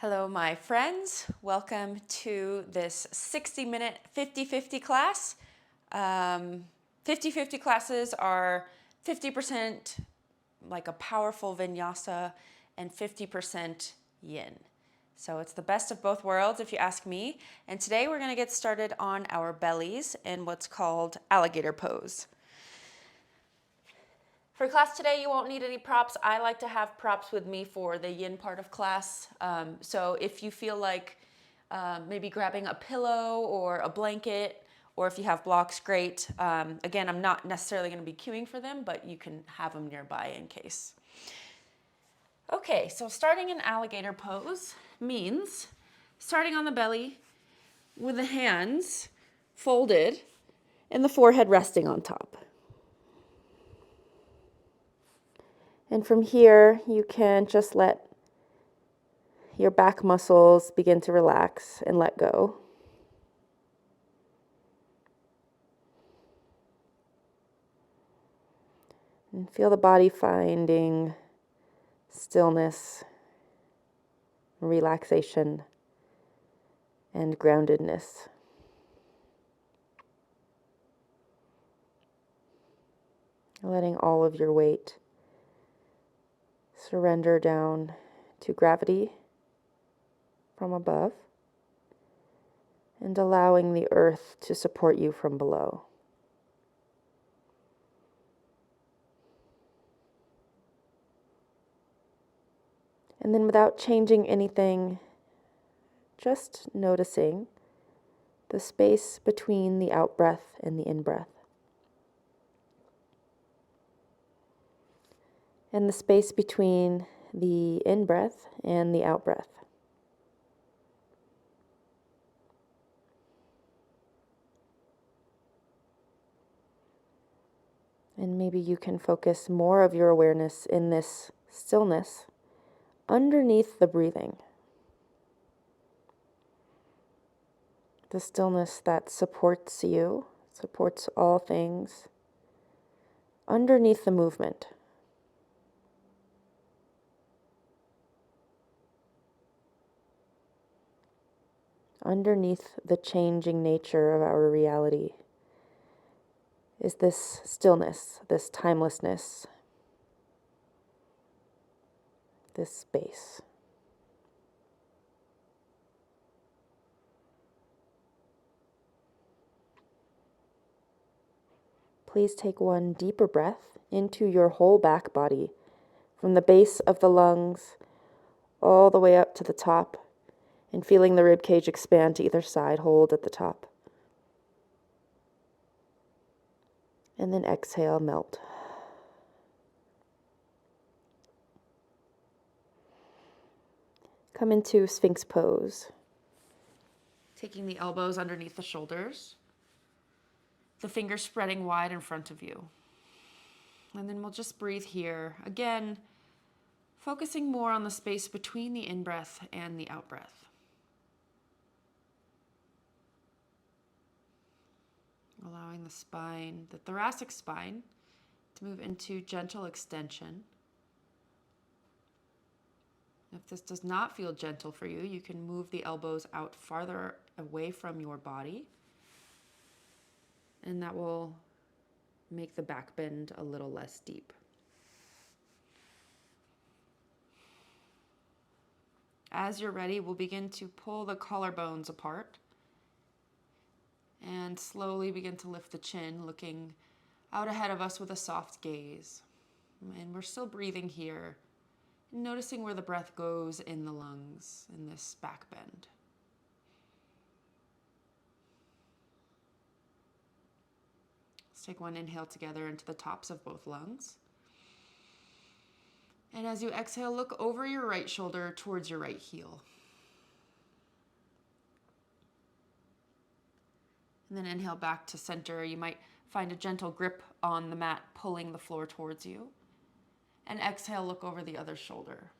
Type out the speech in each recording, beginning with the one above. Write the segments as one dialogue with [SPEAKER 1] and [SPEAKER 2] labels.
[SPEAKER 1] Hello, my friends. Welcome to this 60-minute 50-50 class. 50-50 classes are 50% like a powerful vinyasa and 50% yin. So it's the best of both worlds if you ask me. And today we're going to get started on our bellies in what's called alligator pose. For class today, you won't need any props. I like to have props with me for the yin part of class. So if you feel like maybe grabbing a pillow or a blanket, or if you have blocks, great. Again, I'm not necessarily going to be queuing for them, but you can have them nearby in case. Okay, so starting in alligator pose means starting on the belly with the hands folded and the forehead resting on top. And from here, you can just let your back muscles begin to relax and let go. And feel the body finding stillness, relaxation, and groundedness. Letting all of your weight surrender down to gravity from above and allowing the earth to support you from below. And then without changing anything, just noticing the space between the out-breath and the in-breath. And the space between the in-breath and the out-breath. And maybe you can focus more of your awareness in this stillness underneath the breathing. The stillness that supports you, supports all things, underneath the movement. Underneath the changing nature of our reality is this stillness, this timelessness, this space. Please take one deeper breath into your whole back body, from the base of the lungs all the way up to the top, and feeling the rib cage expand to either side. Hold at the top. And then exhale, melt. Come into Sphinx pose. Taking the elbows underneath the shoulders, the fingers spreading wide in front of you. And then we'll just breathe here. Again, focusing more on the space between the in-breath and the out-breath. Allowing the spine, the thoracic spine, to move into gentle extension. If this does not feel gentle for you, you can move the elbows out farther away from your body. And that will make the back bend a little less deep. As you're ready, we'll begin to pull the collarbones apart and slowly begin to lift the chin, looking out ahead of us with a soft gaze. And we're still breathing here, noticing where the breath goes in the lungs in this back bend. Let's take one inhale together into the tops of both lungs. And as you exhale, look over your right shoulder towards your right heel. And then inhale back to center. You might find a gentle grip on the mat, pulling the floor towards you. And exhale, look over the other shoulder.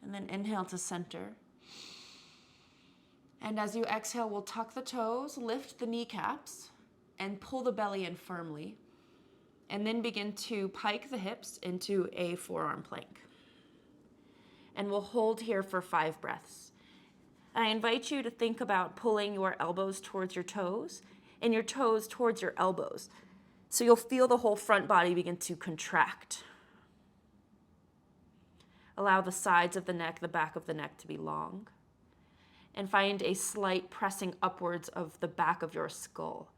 [SPEAKER 1] And then inhale to center. And as you exhale, we'll tuck the toes, lift the kneecaps, and pull the belly in firmly. And then begin to pike the hips into a forearm plank. And we'll hold here for 5 breaths. I invite you to think about pulling your elbows towards your toes and your toes towards your elbows. So you'll feel the whole front body begin to contract. Allow the sides of the neck, the back of the neck to be long. And find a slight pressing upwards of the back of your skull.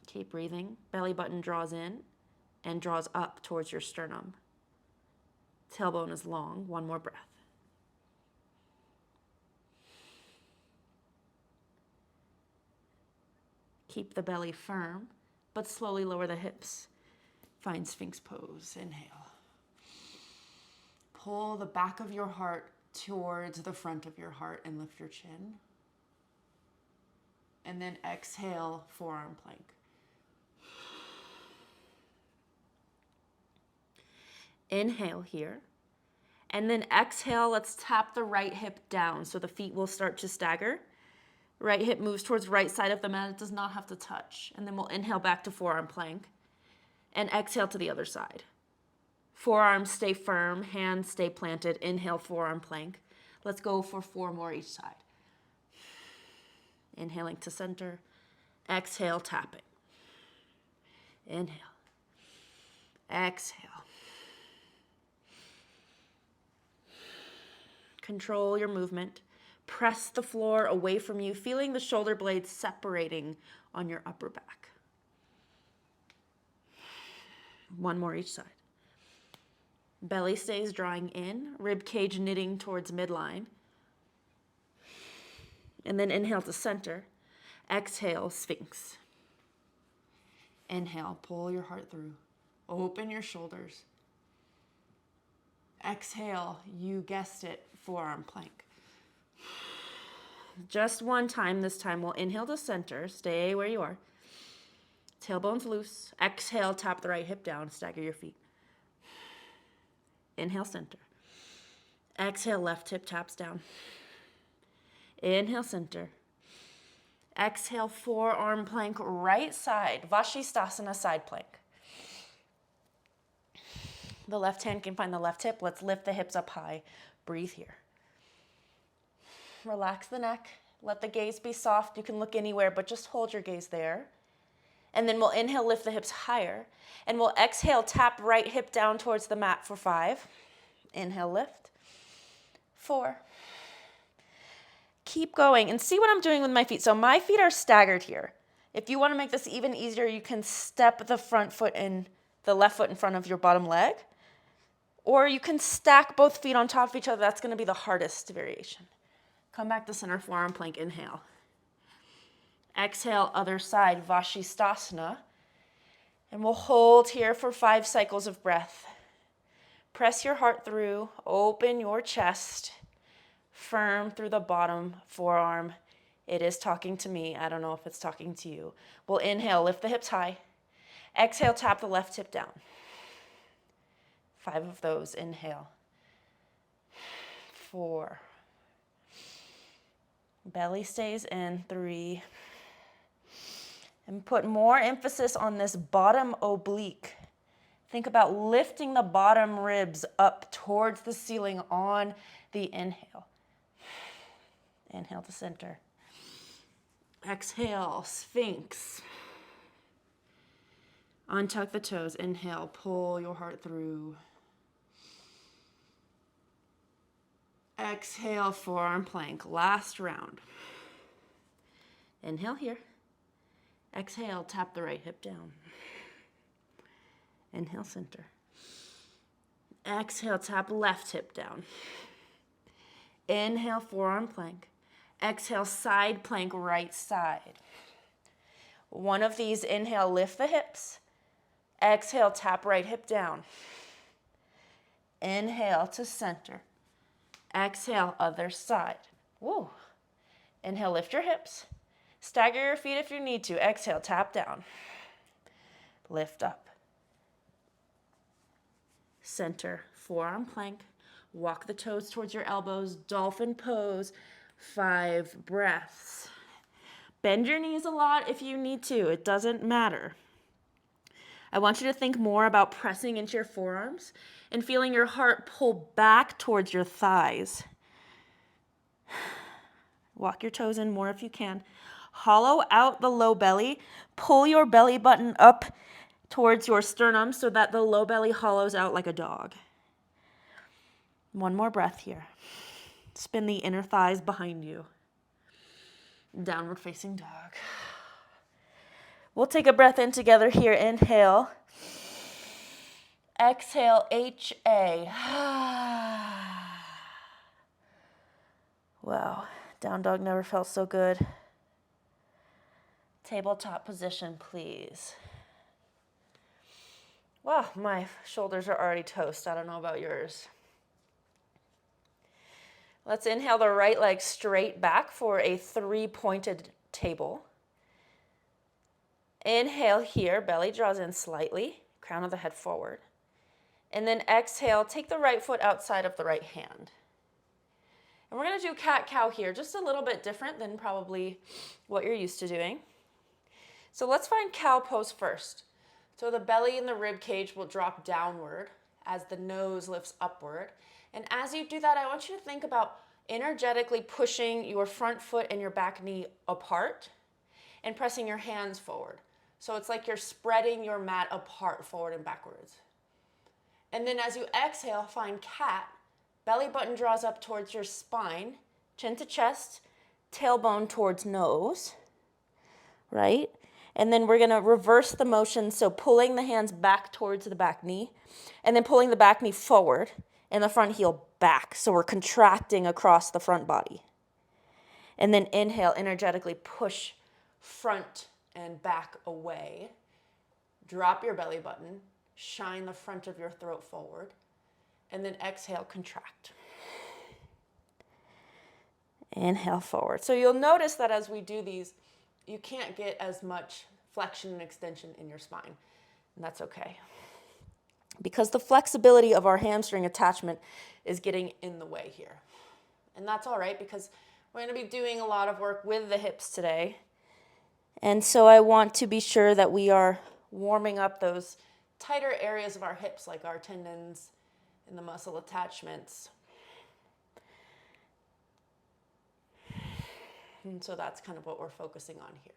[SPEAKER 1] Keep breathing. Belly button draws in and draws up towards your sternum. Tailbone is long. One more breath. Keep the belly firm, but slowly lower the hips. Find Sphinx pose. Inhale. Pull the back of your heart towards the front of your heart and lift your chin. And then exhale, forearm plank. Inhale here. And then exhale, let's tap the right hip down so the feet will start to stagger. Right hip moves towards right side of the mat. It does not have to touch. And then we'll inhale back to forearm plank. And exhale to the other side. Forearms stay firm, hands stay planted. Inhale, forearm plank. Let's go for 4 more each side. Inhaling to center. Exhale, tapping. Inhale. Exhale. Control your movement. Press the floor away from you, feeling the shoulder blades separating on your upper back. 1 more each side. Belly stays drawing in, rib cage knitting towards midline. And then inhale to center. Exhale, Sphinx. Inhale, pull your heart through. Open your shoulders. Exhale, you guessed it, forearm plank. Just one time this time. We'll inhale to center. Stay where you are. Tailbone's loose. Exhale, tap the right hip down. Stagger your feet. Inhale, center. Exhale, left hip taps down. Inhale, center. Exhale, forearm plank, right side. Vashisthasana, side plank. The left hand can find the left hip. Let's lift the hips up high. Breathe here. Relax the neck. Let the gaze be soft. You can look anywhere, but just hold your gaze there. And then we'll inhale, lift the hips higher. And we'll exhale, tap right hip down towards the mat for 5. Inhale, lift. 4. Keep going and see what I'm doing with my feet. So my feet are staggered here. If you want to make this even easier, you can step the front foot in, the left foot in front of your bottom leg. Or you can stack both feet on top of each other. That's going to be the hardest variation. Come back to center, forearm plank, inhale. Exhale, other side, Vashisthasana. And we'll hold here for 5 cycles of breath. Press your heart through, open your chest, firm through the bottom forearm. It is talking to me. I don't know if it's talking to you. We'll inhale, lift the hips high. Exhale, tap the left hip down. 5 of those, inhale. 4. Belly stays in, 3. And put more emphasis on this bottom oblique. Think about lifting the bottom ribs up towards the ceiling on the inhale. Inhale to center. Exhale, Sphinx. Untuck the toes. Inhale, pull your heart through. Exhale, forearm plank. Last round. Inhale here. Exhale, tap the right hip down. Inhale, center. Exhale, tap left hip down. Inhale, forearm plank. Exhale, side plank, right side. One of these, inhale, lift the hips. Exhale, tap right hip down. Inhale to center. Exhale, other side. Woo. Inhale, lift your hips. Stagger your feet if you need to. Exhale, tap down. Lift up. Center, forearm plank. Walk the toes towards your elbows. Dolphin pose. 5 breaths. Bend your knees a lot if you need to. It doesn't matter. I want you to think more about pressing into your forearms and feeling your heart pull back towards your thighs. Walk your toes in more if you can. Hollow out the low belly. Pull your belly button up towards your sternum so that the low belly hollows out like a dog. One more breath here. Spin the inner thighs behind you. Downward facing dog. We'll take a breath in together here. Inhale. Exhale, HA. Wow, down dog never felt so good. Tabletop position, please. Wow, my shoulders are already toast. I don't know about yours. Let's inhale the right leg straight back for a 3-pointed table. Inhale here, belly draws in slightly, crown of the head forward. And then exhale, take the right foot outside of the right hand. And we're going to do cat-cow here, just a little bit different than probably what you're used to doing. So let's find cow pose first. So the belly and the rib cage will drop downward as the nose lifts upward. And as you do that, I want you to think about energetically pushing your front foot and your back knee apart and pressing your hands forward. So it's like you're spreading your mat apart, forward and backwards. And then as you exhale, find cat. Belly button draws up towards your spine, chin to chest, tailbone towards nose, right? And then we're gonna reverse the motion, so pulling the hands back towards the back knee, and then pulling the back knee forward and the front heel back. So we're contracting across the front body. And then inhale, energetically push front and back away. Drop your belly button, shine the front of your throat forward, and then exhale, contract. Inhale forward. So you'll notice that as we do these, you can't get as much flexion and extension in your spine, and that's okay. Because the flexibility of our hamstring attachment is getting in the way here. And that's all right, because we're going to be doing a lot of work with the hips today. And so I want to be sure that we are warming up those tighter areas of our hips, like our tendons and the muscle attachments. And so that's kind of what we're focusing on here.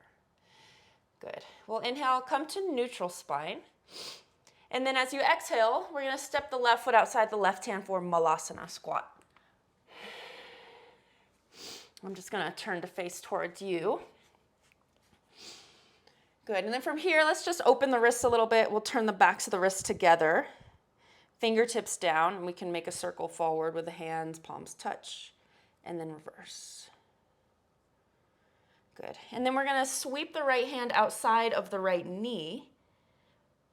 [SPEAKER 1] Good. We'll inhale, come to neutral spine. And then as you exhale, we're going to step the left foot outside the left hand for malasana, squat. I'm just going to turn to face towards you. Good. And then from here, let's just open the wrists a little bit. We'll turn the backs of the wrists together. Fingertips down, and we can make a circle forward with the hands, palms touch, and then reverse. Good. And then we're going to sweep the right hand outside of the right knee,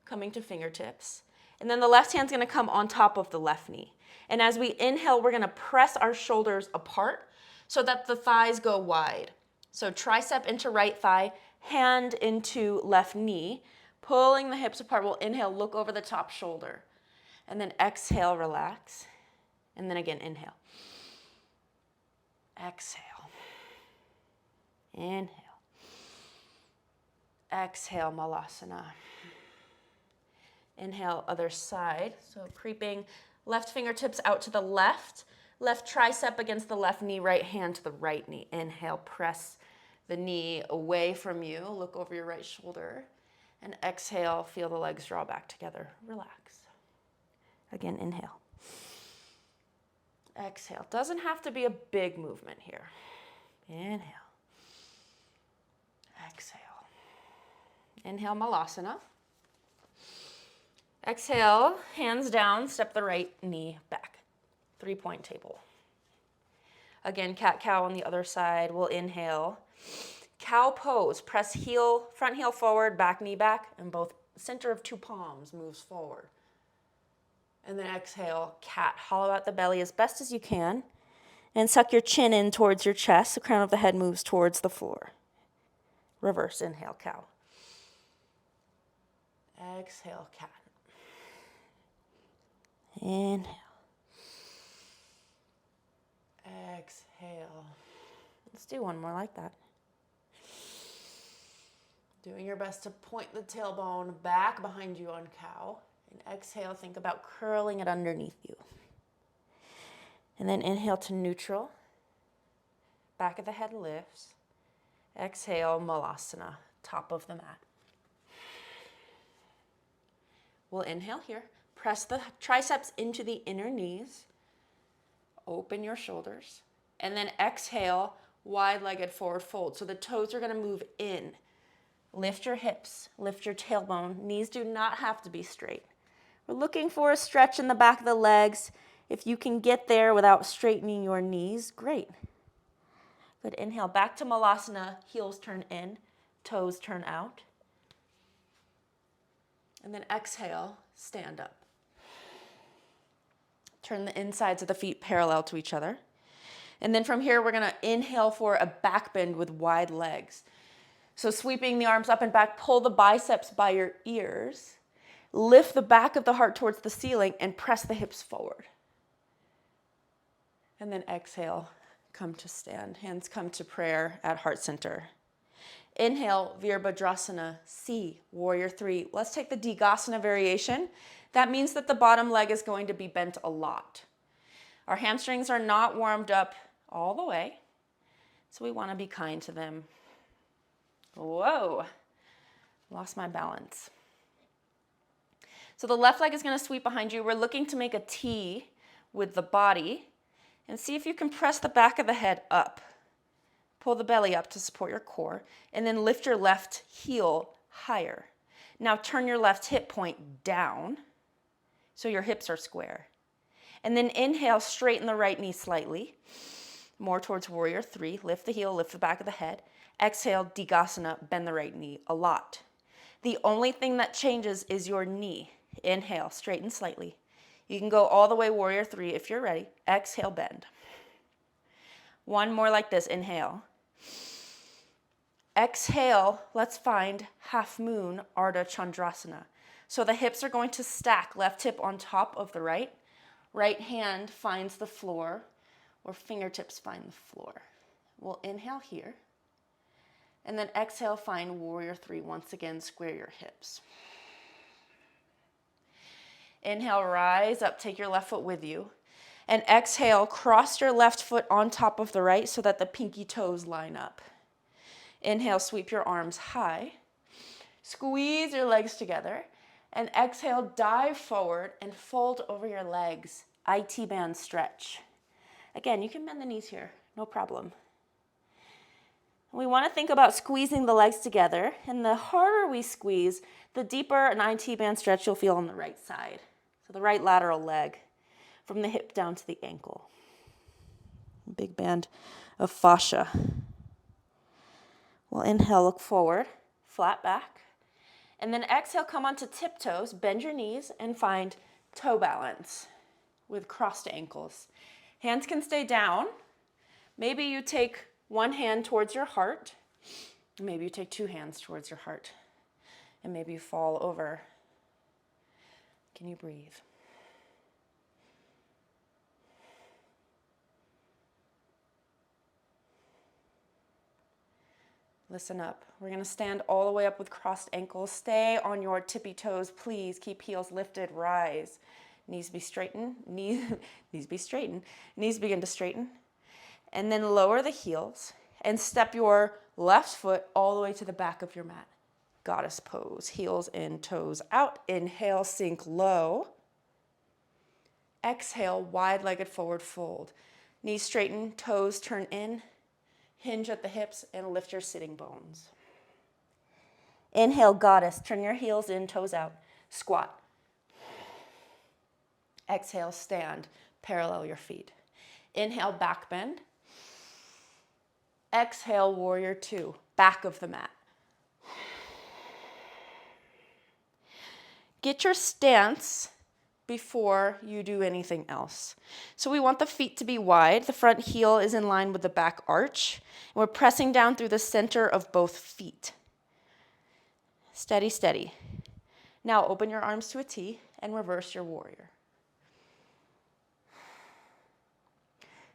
[SPEAKER 1] coming to fingertips. And then the left hand's going to come on top of the left knee. And as we inhale, we're going to press our shoulders apart so that the thighs go wide. So tricep into right thigh, hand into left knee, pulling the hips apart. We'll inhale, look over the top shoulder. And then exhale, relax. And then again, inhale. Exhale. Inhale. Exhale, malasana. Inhale, other side. So creeping left fingertips out to the left tricep against the left knee, right hand to the right knee. Inhale, press the knee away from you. Look over your right shoulder. And exhale, feel the legs draw back together. Relax. Again, inhale. Exhale. Doesn't have to be a big movement here. Inhale. Exhale. Inhale, malasana. Exhale, hands down, step the right knee back. 3-point table. Again, cat-cow on the other side. We'll inhale. Cow pose. Press heel, front heel forward, back knee back, and both center of 2 palms moves forward. And then exhale, cat. Hollow out the belly as best as you can. And suck your chin in towards your chest. The crown of the head moves towards the floor. Reverse, inhale, cow. Exhale, cat. Inhale. Exhale. Let's do one more like that. Doing your best to point the tailbone back behind you on cow. And exhale, think about curling it underneath you. And then inhale to neutral. Back of the head lifts. Exhale, malasana, top of the mat. We'll inhale here. Press the triceps into the inner knees. Open your shoulders. And then exhale, wide-legged forward fold. So the toes are going to move in. Lift your hips, lift your tailbone. Knees do not have to be straight. We're looking for a stretch in the back of the legs. If you can get there without straightening your knees, great. Good, inhale, back to malasana, heels turn in, toes turn out. And then exhale, stand up. Turn the insides of the feet parallel to each other. And then from here, we're gonna inhale for a back bend with wide legs. So sweeping the arms up and back, pull the biceps by your ears, lift the back of the heart towards the ceiling and press the hips forward. And then exhale, come to stand. Hands come to prayer at heart center. Inhale, Virabhadrasana, C, warrior three. Let's take the Digasana variation. That means that the bottom leg is going to be bent a lot. Our hamstrings are not warmed up all the way, so we want to be kind to them. Whoa, lost my balance. So the left leg is going to sweep behind you. We're looking to make a T with the body and see if you can press the back of the head up. Pull the belly up to support your core and then lift your left heel higher. Now turn your left hip point down so your hips are square. And then inhale, straighten the right knee slightly, more towards warrior three. Lift the heel, lift the back of the head. Exhale, Digasana, bend the right knee a lot. The only thing that changes is your knee. Inhale, straighten slightly. You can go all the way warrior three if you're ready. Exhale, bend. One more like this, inhale. Exhale, let's find half moon, Ardha Chandrasana. So the hips are going to stack, left hip on top of the right. Right hand finds the floor, or fingertips find the floor. We'll inhale here. And then exhale, find warrior three. Once again, square your hips. Inhale, rise up, take your left foot with you. And exhale, cross your left foot on top of the right so that the pinky toes line up. Inhale, sweep your arms high. Squeeze your legs together. And exhale, dive forward and fold over your legs. IT band stretch. Again, you can bend the knees here, no problem. We want to think about squeezing the legs together, and the harder we squeeze, the deeper an IT band stretch you'll feel on the right side. So the right lateral leg, from the hip down to the ankle. Big band of fascia. We'll inhale, look forward, flat back. And then exhale, come onto tiptoes, bend your knees, and find toe balance with crossed ankles. Hands can stay down. Maybe you take one hand towards your heart. Maybe you take two hands towards your heart. And maybe you fall over. Can you breathe? Listen up. We're going to stand all the way up with crossed ankles. Stay on your tippy toes, please. Keep heels lifted. Rise. Knees be straightened. Knees be straightened. Knees begin to straighten. And then lower the heels and step your left foot all the way to the back of your mat. Goddess pose. Heels in, toes out. Inhale, sink low. Exhale, wide-legged forward fold. Knees straighten, toes turn in. Hinge at the hips and lift your sitting bones. Inhale, goddess. Turn your heels in, toes out. Squat. Exhale, stand. Parallel your feet. Inhale, back bend. Exhale, warrior two. Back of the mat. Get your stance before you do anything else. So we want the feet to be wide. The front heel is in line with the back arch. And we're pressing down through the center of both feet. Steady, steady. Now open your arms to a T and reverse your warrior.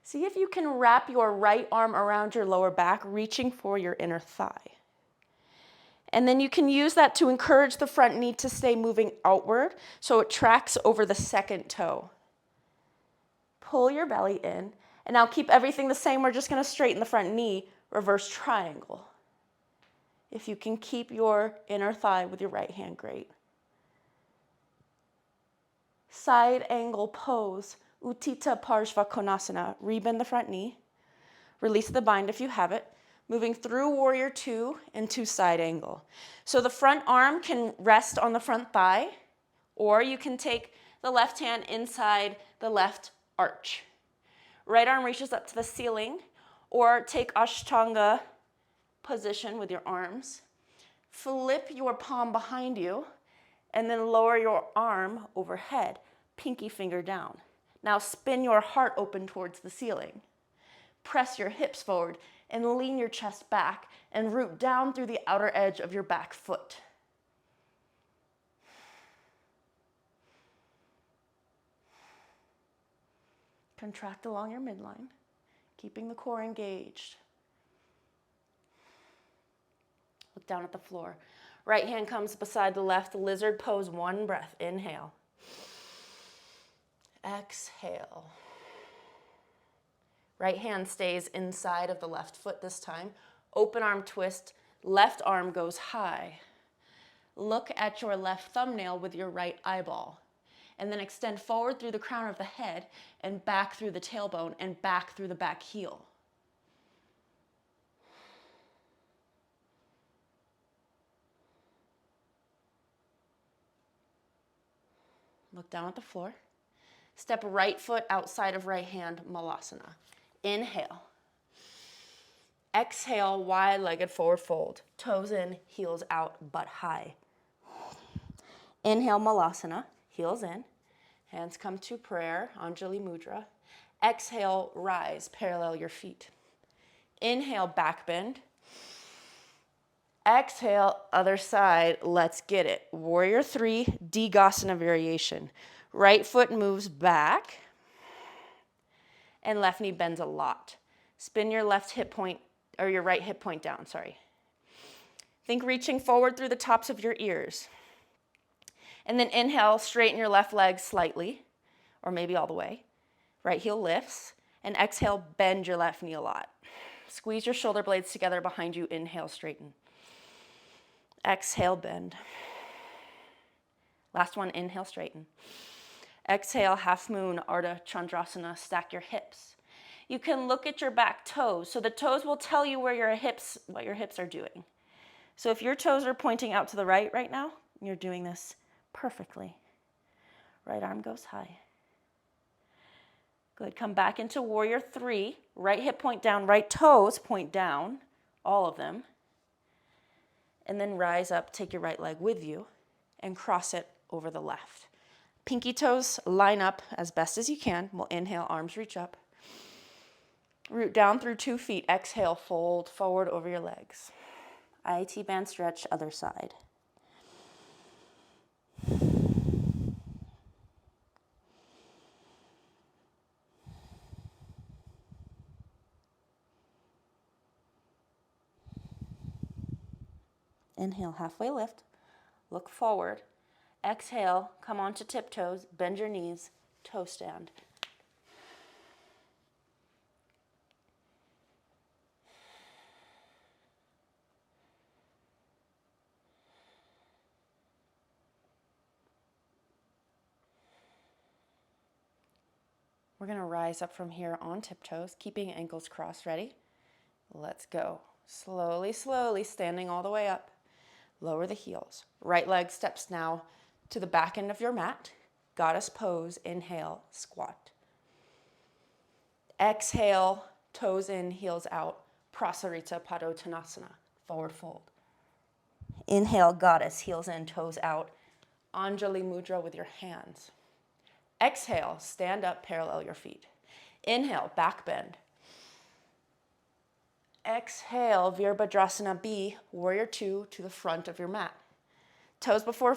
[SPEAKER 1] See if you can wrap your right arm around your lower back, reaching for your inner thigh. And then you can use that to encourage the front knee to stay moving outward so it tracks over the second toe. Pull your belly in. And now keep everything the same. We're just going to straighten the front knee, reverse triangle. If you can keep your inner thigh with your right hand, great. Side angle pose, Utthita Parshva Konasana. Rebend the front knee. Release the bind if you have it. Moving through warrior two into side angle. So the front arm can rest on the front thigh, or you can take the left hand inside the left arch. Right arm reaches up to the ceiling, or take Ashtanga position with your arms. Flip your palm behind you, and then lower your arm overhead, pinky finger down. Now spin your heart open towards the ceiling. Press your hips forward and lean your chest back and root down through the outer edge of your back foot. Contract along your midline, keeping the core engaged. Look down at the floor. Right hand comes beside the left, lizard pose, one breath. Inhale. Exhale. Right hand stays inside of the left foot this time. Open arm twist, left arm goes high. Look at your left thumbnail with your right eyeball. And then extend forward through the crown of the head and back through the tailbone and back through the back heel. Look down at the floor. Step right foot outside of right hand, Malasana. Inhale. Exhale, wide-legged forward fold. Toes in, heels out, butt high. Inhale, Malasana, heels in. Hands come to prayer, Anjali Mudra. Exhale, rise, parallel your feet. Inhale, back bend. Exhale, other side, let's get it. Warrior three, Digasana variation. Right foot moves back and left knee bends a lot. Spin your left hip point, or your right hip point down, sorry. Think reaching forward through the tops of your ears. And then inhale, straighten your left leg slightly, or maybe all the way. Right heel lifts. And exhale, bend your left knee a lot. Squeeze your shoulder blades together behind you. Inhale, straighten. Exhale, bend. Last one, inhale, straighten. Exhale, half moon, Ardha Chandrasana, stack your hips. You can look at your back toes. So the toes will tell you what your hips are doing. So if your toes are pointing out to the right now, you're doing this perfectly. Right arm goes high. Good, come back into warrior three. Right hip point down, right toes point down, all of them. And then rise up, take your right leg with you and cross it over the left. Pinky toes line up as best as you can. We'll inhale, arms reach up. Root down through 2 feet. Exhale, fold forward over your legs. IT band stretch, other side. Inhale, halfway lift. Look forward. Exhale, come onto tiptoes, bend your knees, toe stand. We're going to rise up from here on tiptoes, keeping ankles crossed. Ready? Let's go. Slowly, slowly, standing all the way up. Lower the heels. Right leg steps now to the back end of your mat. Goddess pose. Inhale, squat. Exhale, toes in, heels out. Prasarita Padottanasana, forward fold. Inhale, goddess, heels in, toes out. Anjali Mudra with your hands. Exhale, stand up, parallel your feet. Inhale, back bend. Exhale, Virabhadrasana B, warrior two, to the front of your mat. Toes before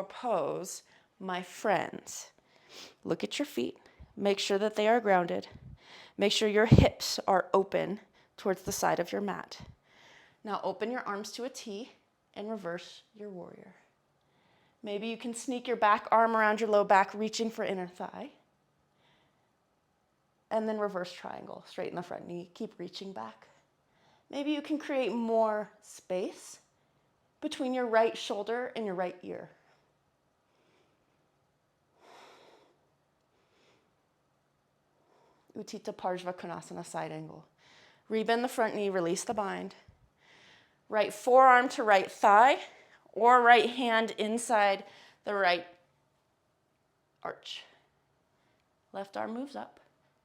[SPEAKER 1] pose, my friends. Look at your feet. Make sure that they are grounded. Make sure your hips are open towards the side of your mat. Now open your arms to a T and reverse your warrior. Maybe you can sneak your back arm around your low back, reaching for inner thigh. And then reverse triangle, straighten the front knee, keep reaching back. Maybe you can create more space between your right shoulder and your right ear. Utthita Parshva Konasana, side angle. Rebend the front knee, release the bind. Right forearm to right thigh, or right hand inside the right arch. Left arm moves up.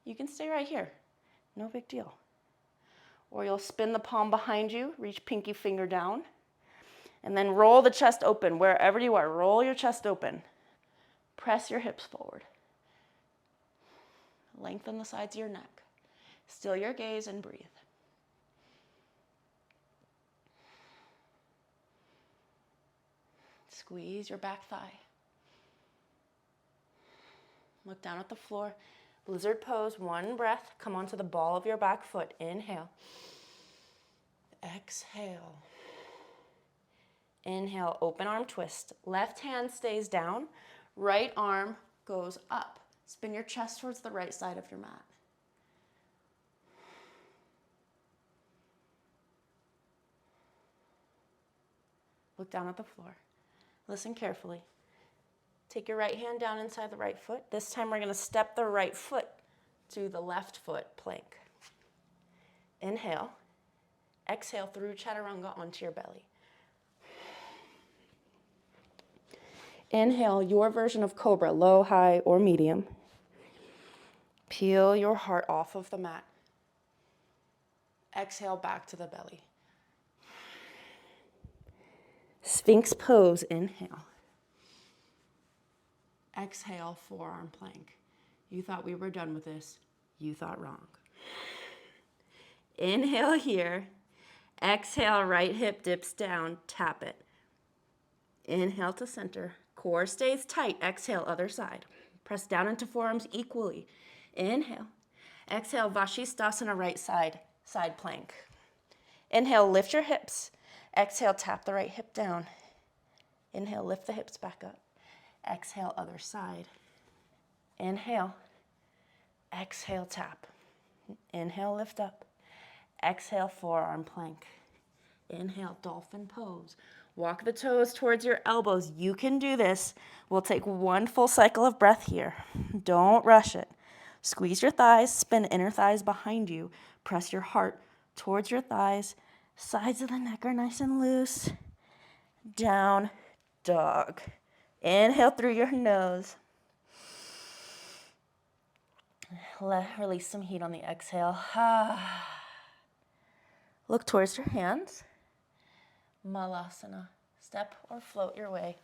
[SPEAKER 1] You can stay right here, no big deal. Or you'll spin the palm behind you, reach pinky finger down, and then roll the chest open. Wherever you are, roll your chest open. Press your hips forward. Lengthen the sides of your neck. Still your gaze and breathe. Squeeze your back thigh. Look down at the floor. Lizard pose, one breath. Come onto the ball of your back foot. Inhale. Exhale. Inhale, open arm twist. Left hand stays down. Right arm goes up. Spin your chest towards the right side of your mat. Look down at the floor. Listen carefully. Take your right hand down inside the right foot. This time we're going to step the right foot to the left foot plank. Inhale. Exhale through chaturanga onto your belly. Inhale, your version of cobra, low, high, or medium. Peel your heart off of the mat. Exhale back to the belly. Sphinx pose, inhale. Exhale, forearm plank. You thought we were done with this. You thought wrong. Inhale here. Exhale, right hip dips down, tap it. Inhale to center. Core stays tight. Exhale, other side. Press down into forearms equally. Inhale. Exhale, Vashisthasana, right side, side plank. Inhale, lift your hips. Exhale, tap the right hip down. Inhale, lift the hips back up. Exhale, other side. Inhale. Exhale, tap. Inhale, lift up. Exhale, forearm plank. Inhale, dolphin pose. Walk the toes towards your elbows. You can do this. We'll take one full cycle of breath here. Don't rush it. Squeeze your thighs, spin inner thighs behind you. Press your heart towards your thighs. Sides of the neck are nice and loose. Down dog. Inhale through your nose. Release some heat on the exhale. Look towards your hands. Malasana. Step or float your way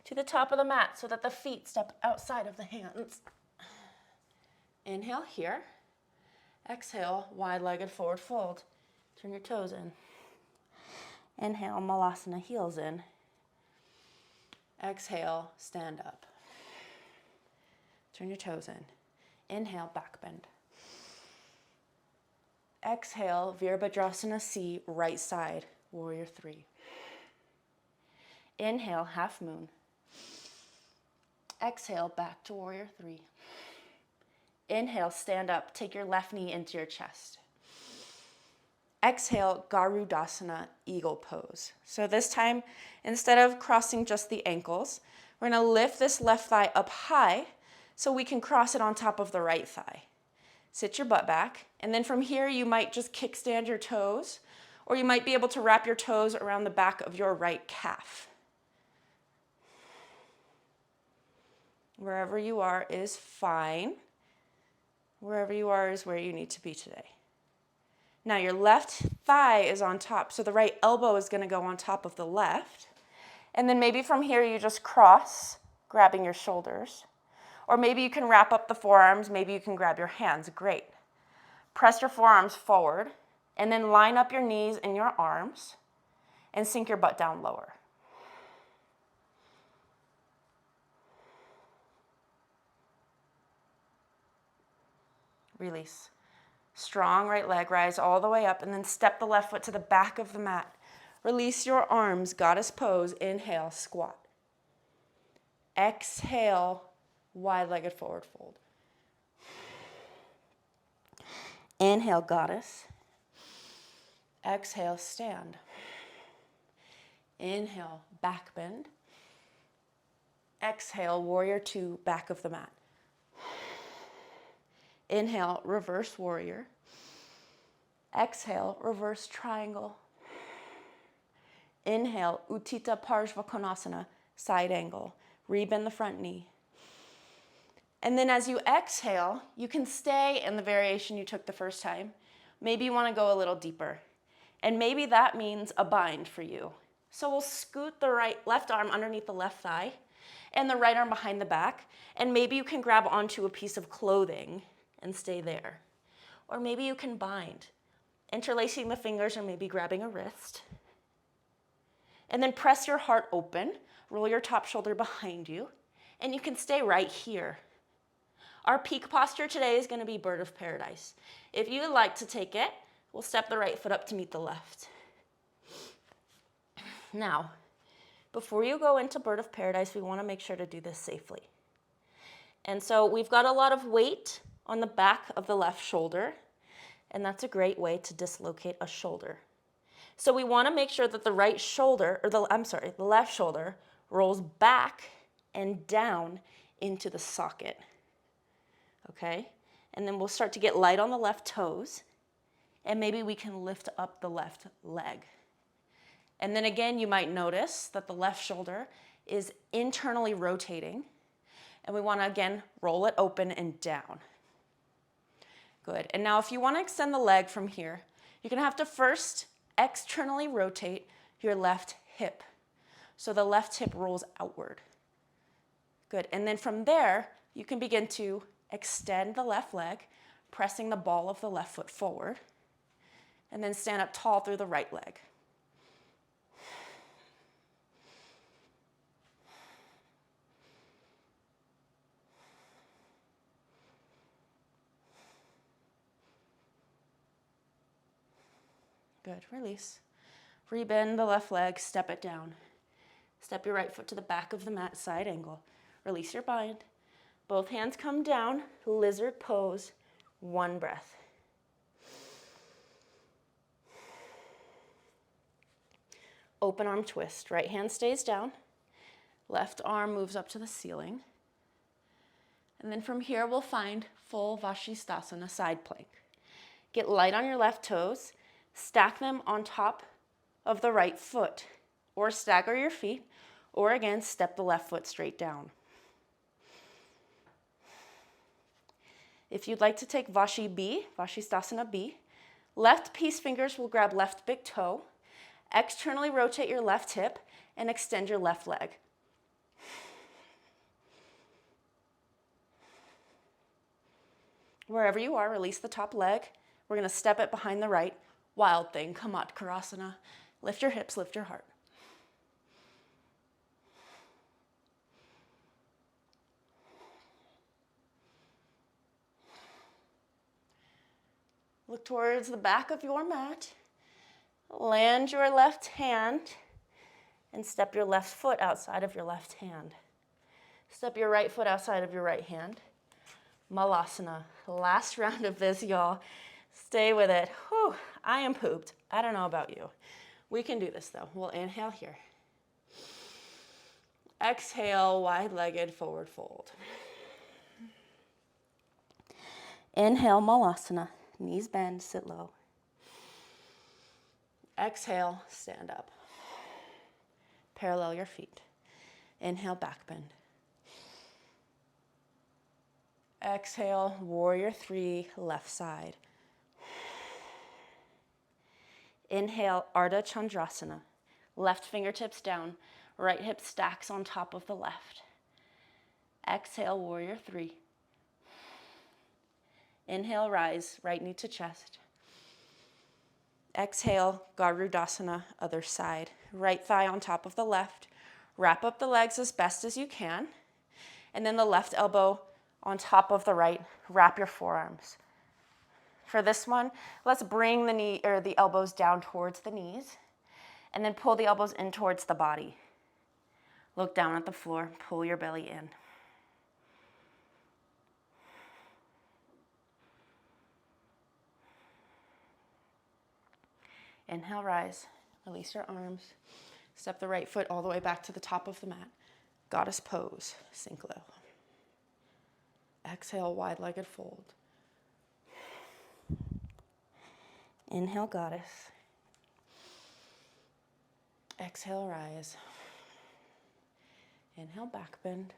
[SPEAKER 1] to the top of the mat so that the feet step outside of the hands. Inhale here. Exhale, wide-legged forward fold. Turn your toes in. Inhale, Malasana, heels in. Exhale, stand up. Turn your toes in. Inhale, back bend. Exhale, Virabhadrasana C, right side, warrior three. Inhale, half moon. Exhale, back to warrior three. Inhale, stand up, take your left knee into your chest. Exhale, Garudasana, eagle pose. So this time, instead of crossing just the ankles, we're gonna lift this left thigh up high so we can cross it on top of the right thigh. Sit your butt back, and then from here you might just kickstand your toes, or you might be able to wrap your toes around the back of your right calf. Wherever you are is fine. Wherever you are is where you need to be today. Now your left thigh is on top, so the right elbow is gonna go on top of the left. And then maybe from here you just cross, grabbing your shoulders. Or maybe you can wrap up the forearms, maybe you can grab your hands, great. Press your forearms forward, and then line up your knees and your arms, and sink your butt down lower. Release. Strong right leg, rise all the way up, and then step the left foot to the back of the mat. Release your arms, goddess pose. Inhale, squat. Exhale, wide-legged forward fold. Inhale, goddess. Exhale, stand. Inhale, back bend. Exhale, warrior two, back of the mat. Inhale, reverse warrior. Exhale, reverse triangle. Inhale, Utthita Parshva Konasana, side angle. Rebend the front knee. And then as you exhale, you can stay in the variation you took the first time. Maybe you want to go a little deeper. And maybe that means a bind for you. So we'll scoot the left arm underneath the left thigh and the right arm behind the back. And maybe you can grab onto a piece of clothing and stay there. Or maybe you can bind, interlacing the fingers or maybe grabbing a wrist. And then press your heart open, roll your top shoulder behind you, and you can stay right here. Our peak posture today is going to be bird of paradise. If you would like to take it, we'll step the right foot up to meet the left. Now, before you go into bird of paradise, we want to make sure to do this safely. And so we've got a lot of weight on the back of the left shoulder, and that's a great way to dislocate a shoulder. So we want to make sure that the right shoulder, or the left shoulder rolls back and down into the socket. Okay? And then we'll start to get light on the left toes, and maybe we can lift up the left leg. And then again, you might notice that the left shoulder is internally rotating, and we want to again roll it open and down. Good. And now if you want to extend the leg from here, you're going to have to first externally rotate your left hip. So the left hip rolls outward. Good. And then from there, you can begin to extend the left leg, pressing the ball of the left foot forward, and then stand up tall through the right leg. Good, release. Rebend the left leg, step it down. Step your right foot to the back of the mat, side angle. Release your bind. Both hands come down, lizard pose, one breath. Open arm twist, right hand stays down, left arm moves up to the ceiling. And then from here, we'll find full Vashisthasana, side plank. Get light on your left toes, stack them on top of the right foot, or stagger your feet, or again, step the left foot straight down. If you'd like to take Vashi B, Vashisthasana B, left peace fingers will grab left big toe, externally rotate your left hip, and extend your left leg. Wherever you are, release the top leg. We're going to step it behind the right. Wild thing, Kamatkarasana. Lift your hips, lift your heart. Look towards the back of your mat. Land your left hand and step your left foot outside of your left hand. Step your right foot outside of your right hand. Malasana. Last round of this, y'all. Stay with it. Whew, I am pooped. I don't know about you. We can do this though. We'll inhale here. Exhale, wide-legged forward fold. Inhale, Malasana. Knees bend, sit low. Exhale, stand up. Parallel your feet. Inhale, back bend. Exhale, warrior three, left side. Inhale, Ardha Chandrasana. Left fingertips down, right hip stacks on top of the left. Exhale, warrior three. Inhale, rise, right knee to chest. Exhale, Garudasana, other side. Right thigh on top of the left. Wrap up the legs as best as you can. And then the left elbow on top of the right. Wrap your forearms. For this one, let's bring the elbows down towards the knees. And then pull the elbows in towards the body. Look down at the floor, pull your belly in. Inhale, rise. Release your arms. Step the right foot all the way back to the top of the mat. Goddess pose, sink low. Exhale, wide-legged fold. Inhale, goddess. Exhale, rise. Inhale, back bend.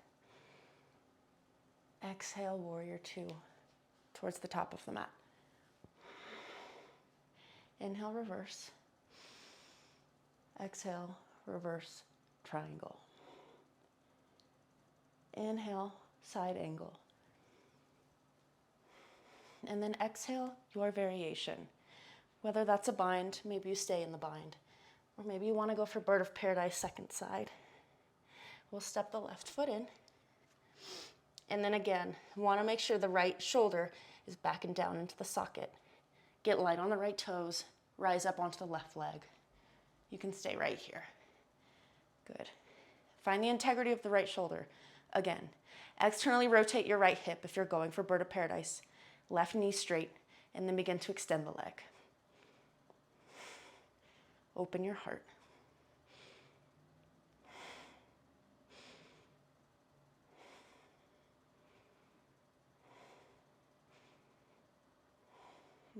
[SPEAKER 1] Exhale, warrior two, towards the top of the mat. Inhale, reverse. Exhale, reverse triangle. Inhale, side angle. And then exhale, your variation. Whether that's a bind, maybe you stay in the bind. Or maybe you want to go for bird of paradise, second side. We'll step the left foot in. And then again, you want to make sure the right shoulder is back and down into the socket. Get light on the right toes, rise up onto the left leg. You can stay right here. Good. Find the integrity of the right shoulder. Again, externally rotate your right hip if you're going for bird of paradise. Left knee straight, and then begin to extend the leg. Open your heart.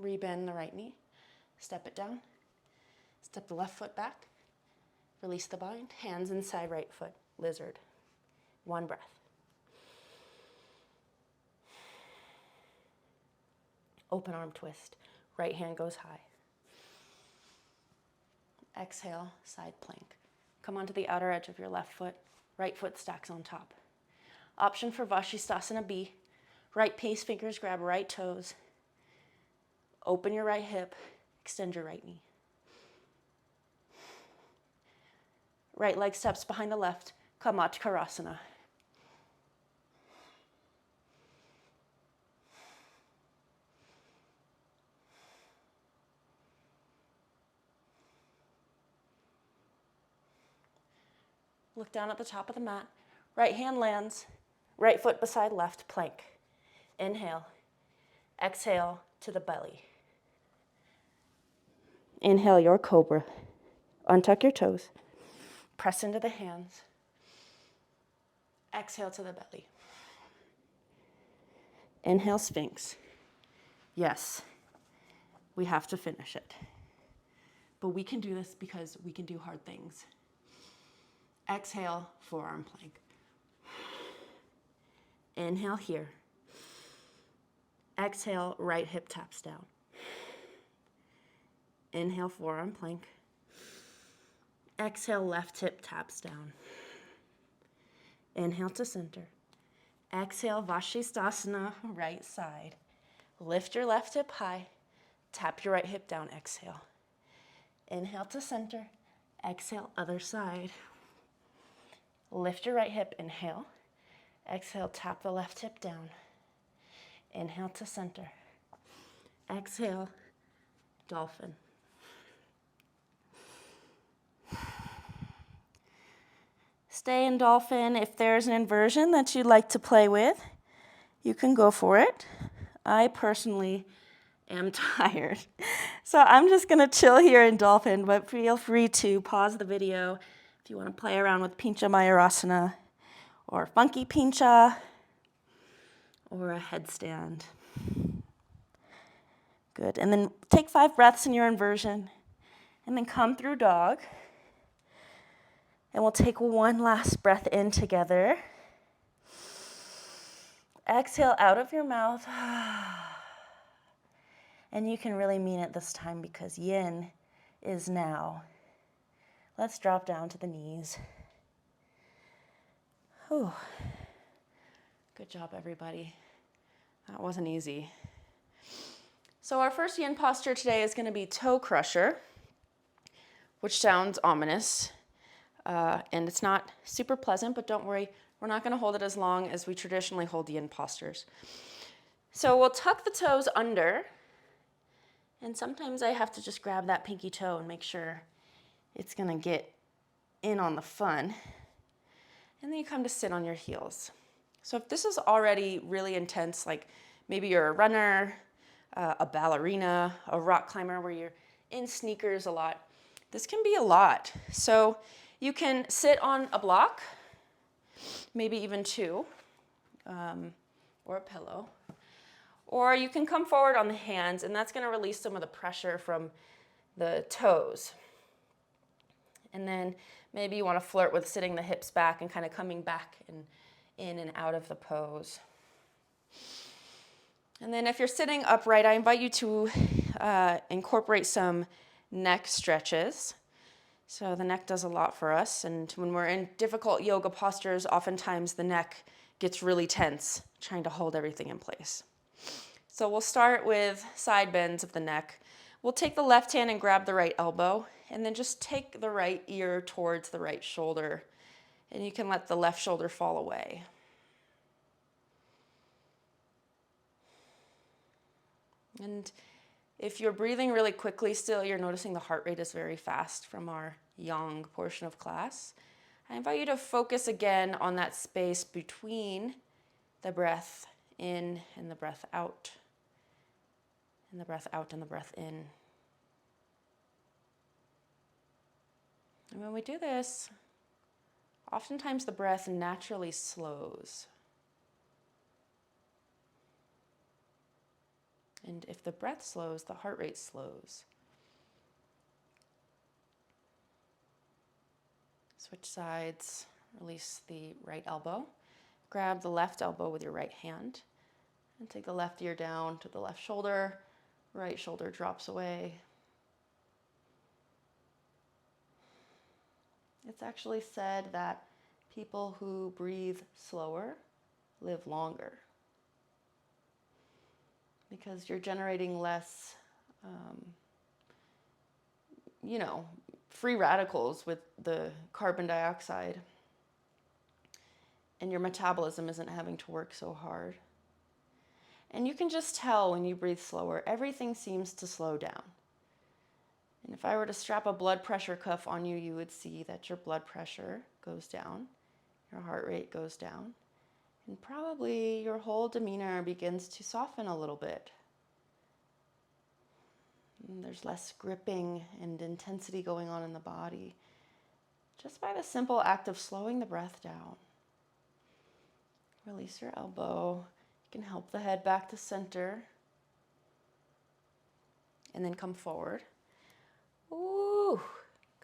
[SPEAKER 1] Rebend the right knee. Step it down. Step the left foot back. Release the bind. Hands inside right foot. Lizard. One breath. Open arm twist. Right hand goes high. Exhale, side plank. Come onto the outer edge of your left foot. Right foot stacks on top. Option for Vashisthasana B. Right pace fingers grab right toes. Open your right hip. Extend your right knee. Right leg steps behind the left. Kamatkarasana. Look down at the top of the mat. Right hand lands. Right foot beside left, plank. Inhale. Exhale to the belly. Inhale your cobra. Untuck your toes. Press into the hands. Exhale to the belly. Inhale, Sphinx. Yes, we have to finish it. But we can do this because we can do hard things. Exhale, forearm plank. Inhale here. Exhale, right hip taps down. Inhale, forearm plank. Exhale, left hip taps down. Inhale to center. Exhale, Vashisthasana, right side. Lift your left hip high. Tap your right hip down, exhale. Inhale to center. Exhale, other side. Lift your right hip, inhale. Exhale, tap the left hip down. Inhale to center. Exhale, dolphin. Stay in dolphin. If there's an inversion that you'd like to play with, you can go for it. I personally am tired, so I'm just gonna chill here in dolphin, but feel free to pause the video if you want to play around with Pincha Mayurasana or Funky Pincha or a headstand. Good, and then take 5 breaths in your inversion and then come through dog. And we'll take one last breath in together. Exhale out of your mouth. And you can really mean it this time because yin is now. Let's drop down to the knees. Whew. Good job, everybody. That wasn't easy. So our first yin posture today is going to be toe crusher, which sounds ominous. And it's not super pleasant, but don't worry, we're not going to hold it as long as we traditionally hold yin postures. So we'll tuck the toes under, and sometimes I have to just grab that pinky toe and make sure it's going to get in on the fun. And then you come to sit on your heels. So if this is already really intense, like maybe you're a runner, a ballerina, a rock climber where you're in sneakers a lot, this can be a lot. So you can sit on a block, maybe even two, or a pillow. Or you can come forward on the hands, and that's going to release some of the pressure from the toes. And then maybe you want to flirt with sitting the hips back and kind of coming back and in and out of the pose. And then if you're sitting upright, I invite you to incorporate some neck stretches. So the neck does a lot for us, and when we're in difficult yoga postures, oftentimes the neck gets really tense, trying to hold everything in place. So we'll start with side bends of the neck. We'll take the left hand and grab the right elbow, and then just take the right ear towards the right shoulder, and you can let the left shoulder fall away. And if you're breathing really quickly still, you're noticing the heart rate is very fast from our yang portion of class. I invite you to focus again on that space between the breath in and the breath out, and the breath out and the breath in. And when we do this, oftentimes the breath naturally slows. And if the breath slows, the heart rate slows. Switch sides, release the right elbow. Grab the left elbow with your right hand and take the left ear down to the left shoulder. Right shoulder drops away. It's actually said that people who breathe slower live longer, because you're generating less, free radicals with the carbon dioxide, and your metabolism isn't having to work so hard. And you can just tell when you breathe slower, everything seems to slow down. And if I were to strap a blood pressure cuff on you, you would see that your blood pressure goes down, your heart rate goes down, and probably your whole demeanor begins to soften a little bit. And there's less gripping and intensity going on in the body, just by the simple act of slowing the breath down. Release your elbow. You can help the head back to center. And then come forward. Ooh,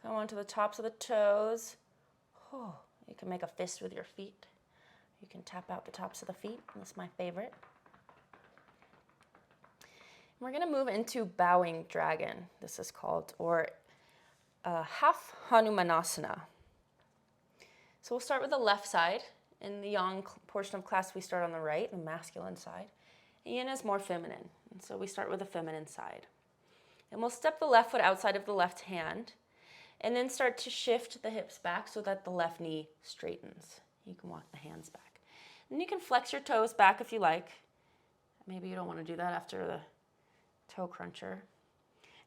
[SPEAKER 1] come onto the tops of the toes. Oh, you can make a fist with your feet. You can tap out the tops of the feet. That's my favorite. We're going to move into bowing dragon, this is called, or half Hanumanasana. So we'll start with the left side. In the yang portion of class, we start on the right, the masculine side. Yin is more feminine, and so we start with the feminine side. And we'll step the left foot outside of the left hand, and then start to shift the hips back so that the left knee straightens. You can walk the hands back. And you can flex your toes back if you like. Maybe you don't want to do that after the toe cruncher.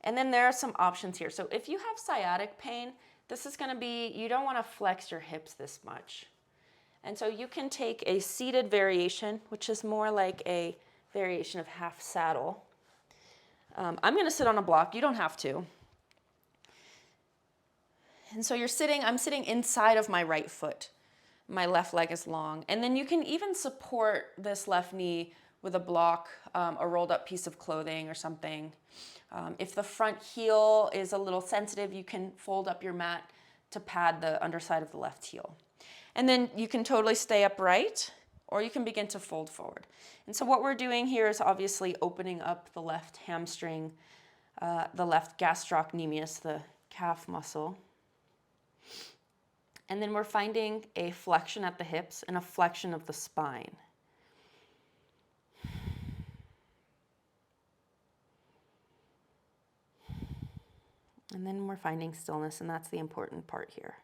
[SPEAKER 1] And then there are some options here. So if you have sciatic pain, this is going to be, you don't want to flex your hips this much. And so you can take a seated variation, which is more like a variation of half saddle. I'm going to sit on a block. You don't have to. And so I'm sitting inside of my right foot. My left leg is long. And then you can even support this left knee with a block, a rolled up piece of clothing or something. If the front heel is a little sensitive, you can fold up your mat to pad the underside of the left heel. And then you can totally stay upright, or you can begin to fold forward. And so what we're doing here is obviously opening up the left hamstring, the left gastrocnemius, the calf muscle. And then we're finding a flexion at the hips and a flexion of the spine. And then we're finding stillness, and that's the important part here.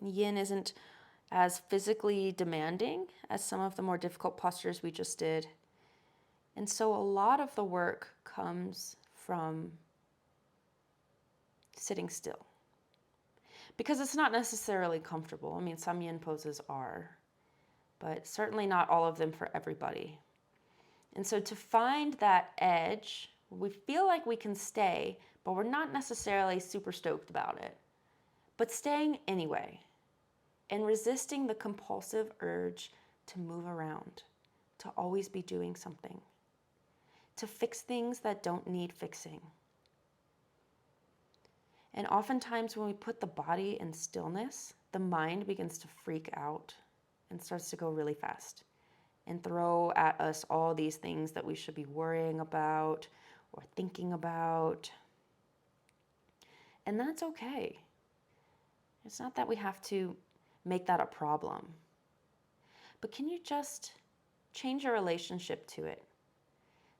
[SPEAKER 1] Yin isn't as physically demanding as some of the more difficult postures we just did. And so a lot of the work comes from sitting still. Because it's not necessarily comfortable. I mean, some yin poses are, but certainly not all of them for everybody. And so to find that edge, we feel like we can stay, but we're not necessarily super stoked about it. But staying anyway, and resisting the compulsive urge to move around, to always be doing something, to fix things that don't need fixing. And oftentimes when we put the body in stillness, the mind begins to freak out and starts to go really fast and throw at us all these things that we should be worrying about or thinking about. And that's okay. It's not that we have to make that a problem. But can you just change your relationship to it?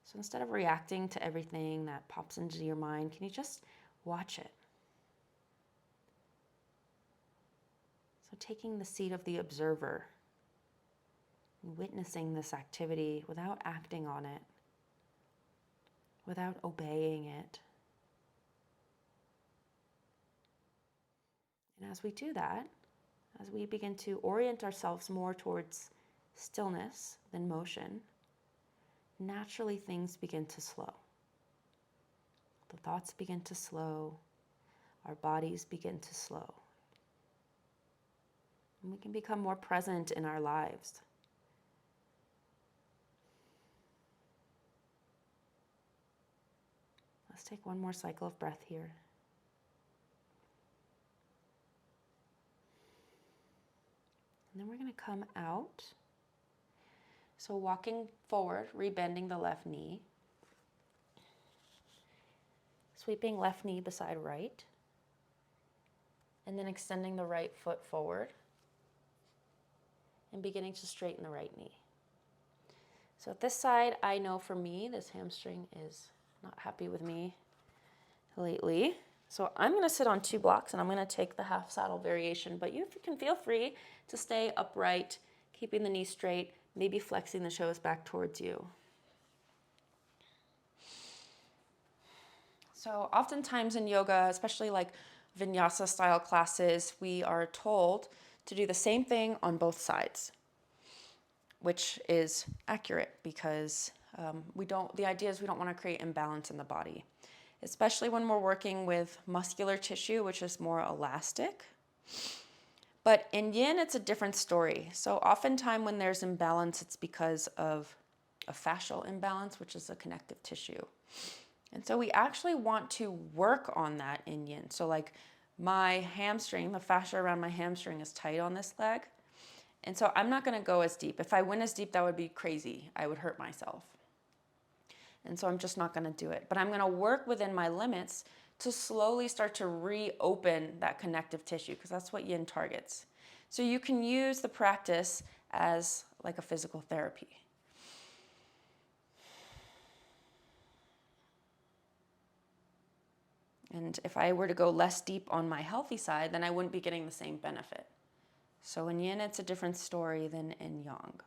[SPEAKER 1] So instead of reacting to everything that pops into your mind, can you just watch it? So taking the seat of the observer, witnessing this activity without acting on it, without obeying it. And as we do that, as we begin to orient ourselves more towards stillness than motion, naturally things begin to slow. The thoughts begin to slow, our bodies begin to slow. And we can become more present in our lives. Let's take one more cycle of breath here. And then we're going to come out. So walking forward, rebending the left knee. Sweeping left knee beside right. And then extending the right foot forward. And beginning to straighten the right knee. So at this side, I know for me, this hamstring is not happy with me lately. So I'm going to sit on 2 blocks and I'm going to take the half saddle variation, but you can feel free to stay upright, keeping the knee straight, maybe flexing the toes back towards you. So oftentimes in yoga, especially like vinyasa style classes, we are told to do the same thing on both sides, which is accurate because the idea is we don't want to create imbalance in the body, especially when we're working with muscular tissue, which is more elastic. But in yin, it's a different story. So oftentimes when there's imbalance, it's because of a fascial imbalance, which is a connective tissue. And so we actually want to work on that in yin. So like my hamstring, the fascia around my hamstring is tight on this leg. And so I'm not going to go as deep. If I went as deep, that would be crazy. I would hurt myself. And so I'm just not going to do it. But I'm going to work within my limits to slowly start to reopen that connective tissue, because that's what yin targets. So you can use the practice as like a physical therapy. And if I were to go less deep on my healthy side, then I wouldn't be getting the same benefit. So in yin, it's a different story than in yang.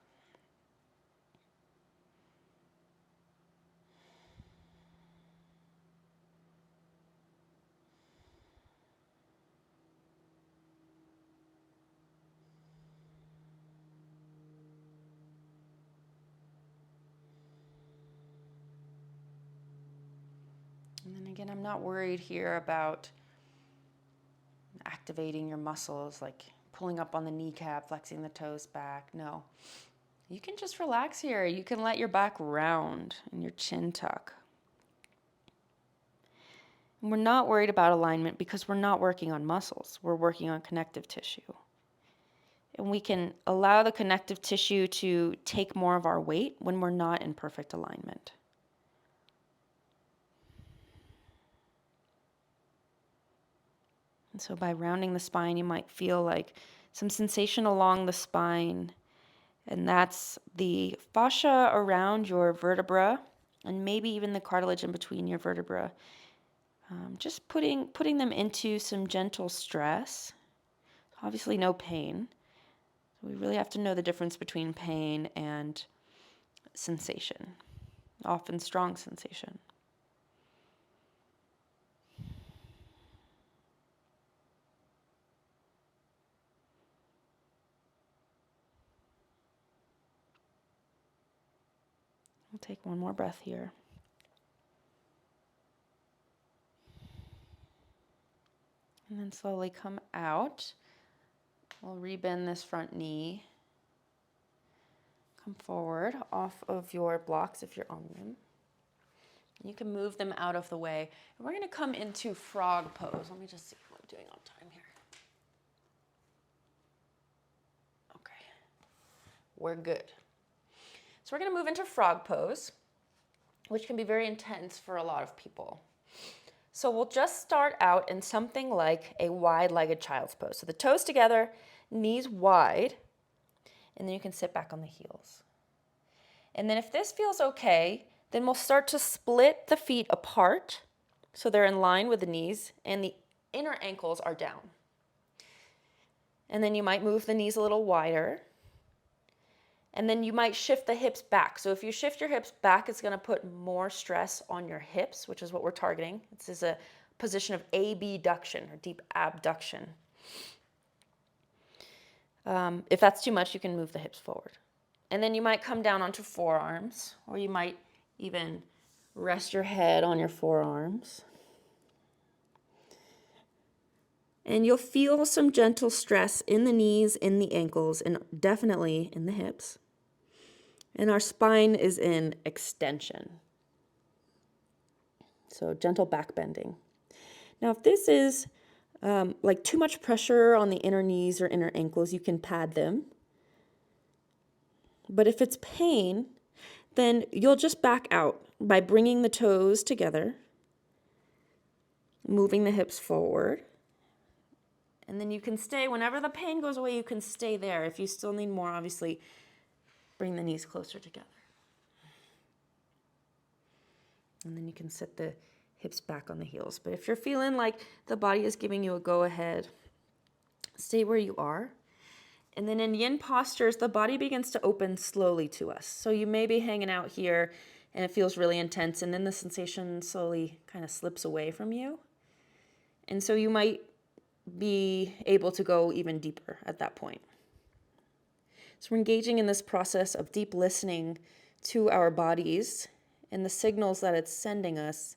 [SPEAKER 1] And then again, I'm not worried here about activating your muscles, like pulling up on the kneecap, flexing the toes back. No, you can just relax here. You can let your back round and your chin tuck. And we're not worried about alignment because we're not working on muscles. We're working on connective tissue. And we can allow the connective tissue to take more of our weight when we're not in perfect alignment. And so by rounding the spine, you might feel like some sensation along the spine. And that's the fascia around your vertebra and maybe even the cartilage in between your vertebra. Just putting them into some gentle stress. Obviously no pain. So we really have to know the difference between pain and sensation, often strong sensation. Take one more breath here. And then slowly come out. We'll rebend this front knee. Come forward off of your blocks if you're on them. You can move them out of the way. And we're going to come into frog pose. Let me just see what I'm doing on time here. Okay. We're good. So we're going to move into frog pose, which can be very intense for a lot of people. So we'll just start out in something like a wide-legged child's pose. So the toes together, knees wide, and then you can sit back on the heels. And then if this feels okay, then we'll start to split the feet apart so they're in line with the knees and the inner ankles are down. And then you might move the knees a little wider. And then you might shift the hips back. So if you shift your hips back, it's going to put more stress on your hips, which is what we're targeting. This is a position of abduction or deep abduction. If that's too much, you can move the hips forward. And then you might come down onto forearms, or you might even rest your head on your forearms. And you'll feel some gentle stress in the knees, in the ankles, and definitely in the hips. And our spine is in extension. So gentle back bending. Now, if this is like too much pressure on the inner knees or inner ankles, you can pad them. But if it's pain, then you'll just back out by bringing the toes together, moving the hips forward. And then you can stay, whenever the pain goes away, you can stay there. If you still need more, obviously, bring the knees closer together. And then you can set the hips back on the heels. But if you're feeling like the body is giving you a go-ahead, stay where you are. And then in yin postures, the body begins to open slowly to us. So you may be hanging out here and it feels really intense, and then the sensation slowly kind of slips away from you. And so you might be able to go even deeper at that point. So we're engaging in this process of deep listening to our bodies and the signals that it's sending us,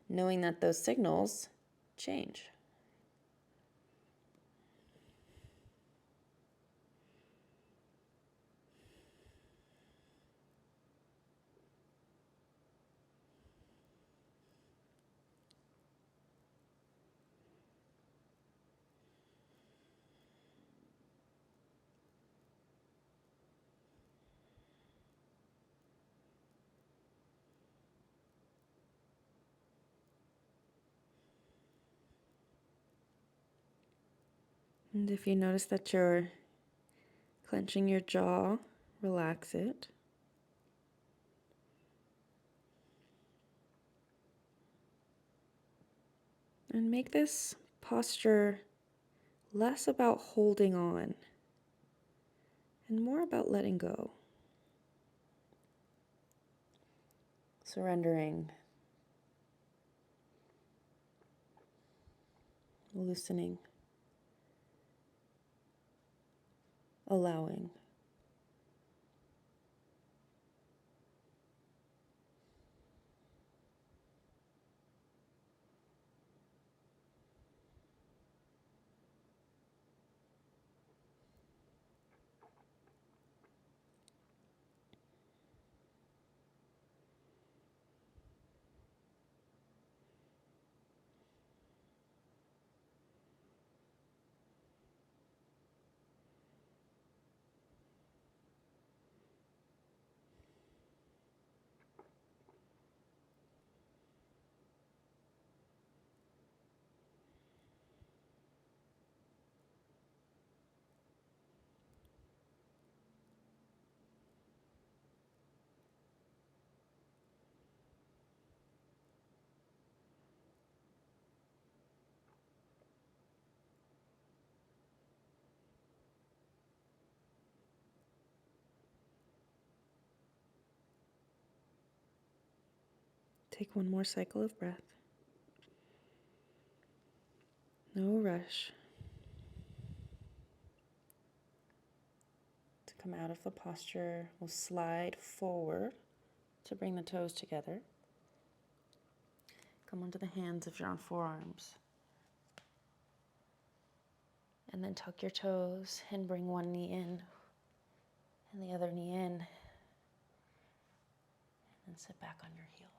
[SPEAKER 1] knowing that those signals change. And if you notice that you're clenching your jaw, relax it. And make this posture less about holding on and more about letting go. Surrendering, loosening, allowing. Take one more cycle of breath. No rush to come out of the posture. We'll slide forward to bring the toes together. Come onto the hands if you're on forearms. And then tuck your toes and bring one knee in and the other knee in. And then sit back on your heels.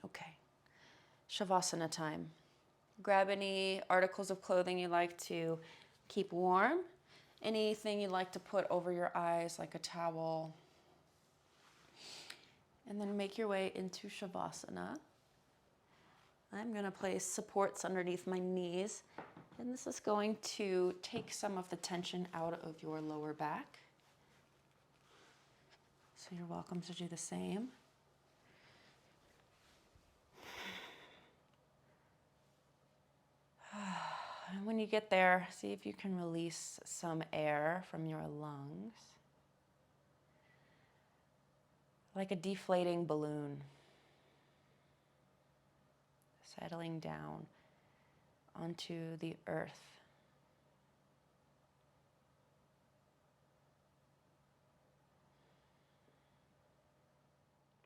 [SPEAKER 1] Okay, Shavasana time. Grab any articles of clothing you like to keep warm. Anything you like to put over your eyes, like a towel. And then make your way into Shavasana. I'm going to place supports underneath my knees. And this is going to take some of the tension out of your lower back. So you're welcome to do the same. And when you get there, see if you can release some air from your lungs. Like a deflating balloon. Settling down onto the earth.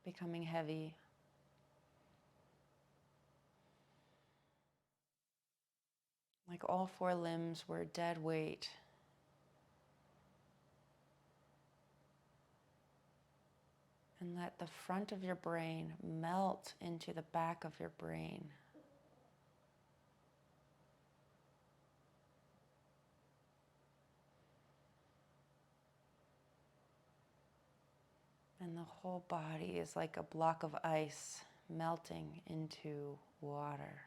[SPEAKER 1] Becoming heavy. Like all four limbs were dead weight. And let the front of your brain melt into the back of your brain. And the whole body is like a block of ice melting into water.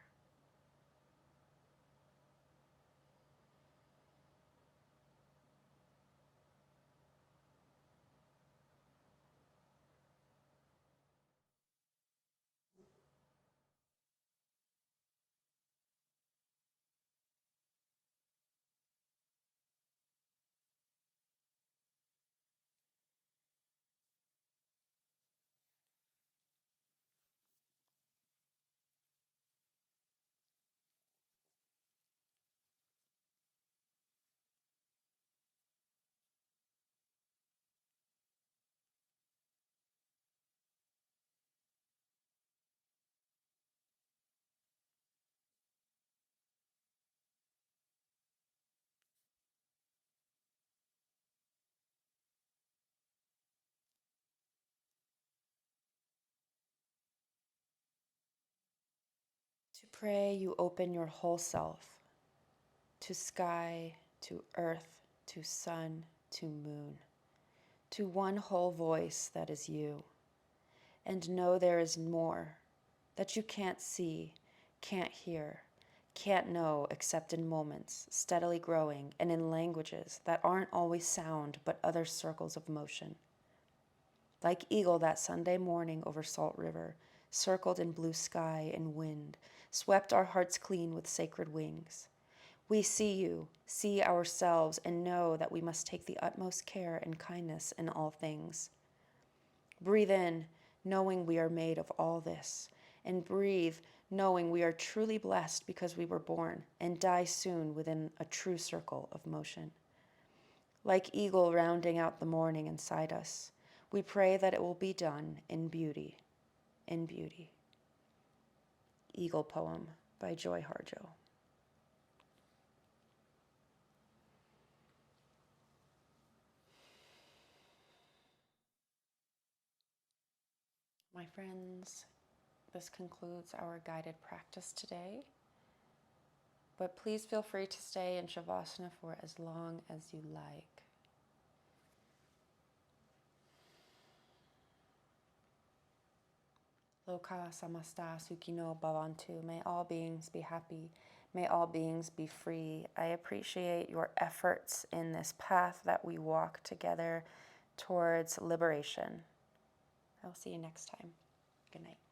[SPEAKER 1] To pray, you open your whole self to sky, to earth, to sun, to moon, to one whole voice that is you. And know there is more that you can't see, can't hear, can't know except in moments, steadily growing, and in languages that aren't always sound but other circles of motion. Like eagle that Sunday morning over Salt River, circled in blue sky and wind, swept our hearts clean with sacred wings. We see you, see ourselves, and know that we must take the utmost care and kindness in all things. Breathe in, knowing we are made of all this, and breathe, knowing we are truly blessed because we were born, and die soon within a true circle of motion. Like eagle rounding out the morning inside us, we pray that it will be done in beauty, in beauty. Eagle poem by Joy Harjo. My friends, this concludes our guided practice today. But please feel free to stay in Shavasana for as long as you like. Loka samasta sukhino bhavantu. May all beings be happy. May all beings be free. I appreciate your efforts in this path that we walk together towards liberation. I will see you next time. Good night.